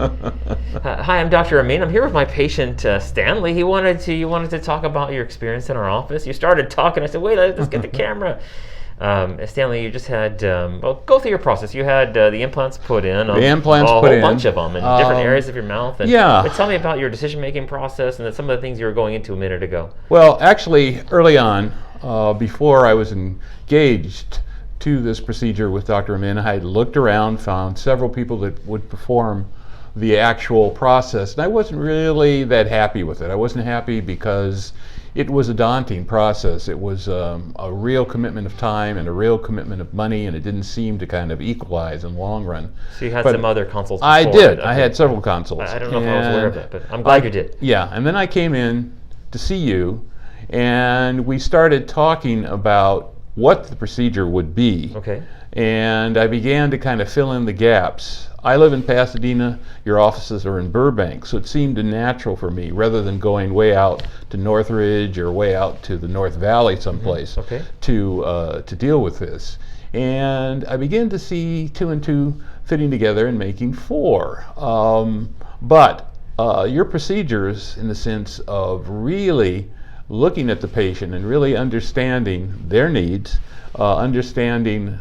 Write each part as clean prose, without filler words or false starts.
Hi, I'm Dr. Amin. I'm here with my patient Stanley. You wanted to talk about your experience in our office. You started talking. I said, "Wait, let's get the camera." Stanley, you just had go through your process. You had the implants put in. The implants put put in. A whole bunch of them in different areas of your mouth. And, yeah. But tell me about your decision-making process and then some of the things you were going into a minute ago. Well, actually, early on, before I was engaged to this procedure with Dr. Amin, I had looked around, found several people that would perform the actual process, and I wasn't really that happy with it. I wasn't happy because it was a daunting process. It was a real commitment of time and a real commitment of money, and it didn't seem to kind of equalize in the long run. So you had some other consults before? I did. I had several consults. I don't know if I was aware of that, but I'm glad you did. Yeah, and then I came in to see you, and we started talking about what the procedure would be. Okay. And I began to kind of fill in the gaps. I live in Pasadena, your offices are in Burbank, so it seemed natural for me, rather than going way out to Northridge or way out to the North Valley someplace, to deal with this. And I began to see 2 and 2 fitting together and making 4. But your procedures, in the sense of really looking at the patient and really understanding their needs, understanding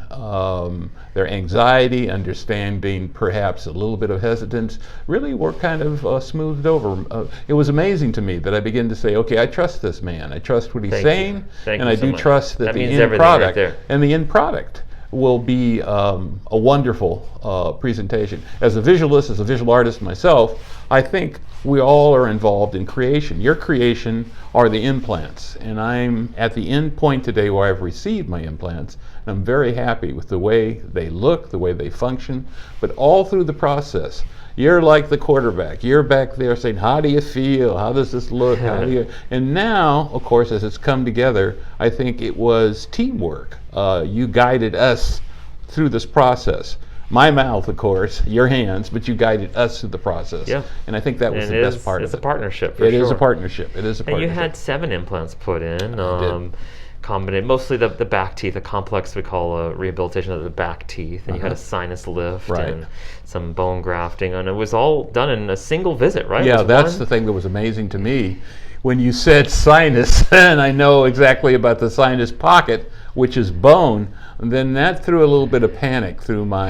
their anxiety, understanding perhaps a little bit of hesitance, really were kind of smoothed over. It was amazing to me that I began to say, okay, I trust this man. I trust what he's saying, and I do trust that the end product and the end product will be a wonderful presentation. As a visualist, as a visual artist myself, I think we all are involved in creation. Your creation are the implants, and I'm at the end point today where I've received my implants, and I'm very happy with the way they look, the way they function, but all through the process, you're like the quarterback. You're back there saying, how do you feel? How does this look? How do you? And now, of course, as it's come together, I think it was teamwork. You guided us through this process. My mouth, of course, your hands, but you guided us through the process. Yeah. And I think that was the best part of it. It's a partnership, for sure. It is a partnership. It is a partnership. And you had 7 implants put in. Combination, mostly the back teeth, a complex we call a rehabilitation of the back teeth, and you had a sinus lift and some bone grafting, and it was all done in a single visit, right? Yeah, that's the thing that was amazing to me. When you said sinus, and I know exactly about the sinus pocket, which is bone, then that threw a little bit of panic through my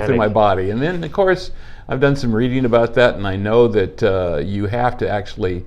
through my body. And then, of course, I've done some reading about that, and I know that you have to actually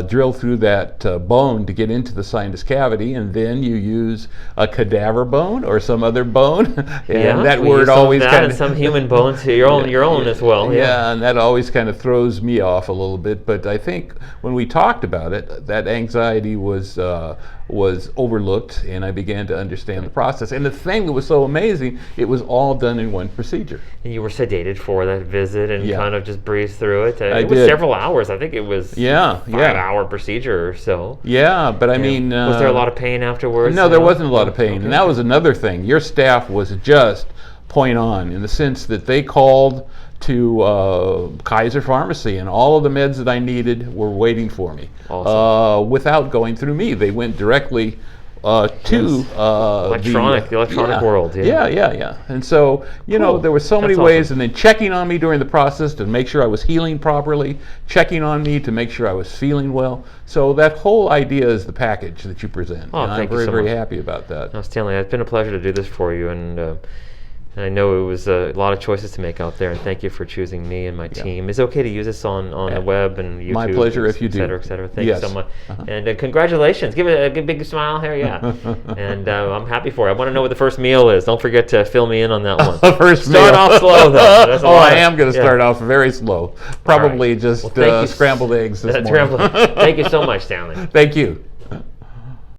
drill through that bone to get into the sinus cavity, and then you use a cadaver bone or some other bone. And that word always kind of some human bones, your own as well. Yeah, and that always kind of throws me off a little bit. But I think when we talked about it, that anxiety was overlooked, and I began to understand the process. And the thing that was so amazing, it was all done in one procedure. And you were sedated for that visit and kind of just breezed through it. It was several hours. I think it was 5-hour procedure or so. Yeah, but I mean... was there a lot of pain afterwards? No, there wasn't a lot of pain. And that was another thing. Your staff was just point on, in the sense that they called to Kaiser Pharmacy, and all of the meds that I needed were waiting for me. Awesome. Without going through me. They went directly to the electronic world. Yeah. And so, you know, there were so many ways, and then checking on me during the process to make sure I was healing properly, checking on me to make sure I was feeling well. So that whole idea is the package that you present. And I'm very happy about that. No, Stanley, it's been a pleasure to do this for you, and I know it was a lot of choices to make out there, and thank you for choosing me and my team. Is it okay to use this on the web and YouTube? My pleasure if you do. Et cetera. Thank you so much. And congratulations. Give it a big smile here, And I'm happy for it. I want to know what the first meal is. Don't forget to fill me in on that one. Start off slow, though. I am going to start off very slow. Probably just scrambled eggs this morning. Thank you so much, Stanley. Thank you.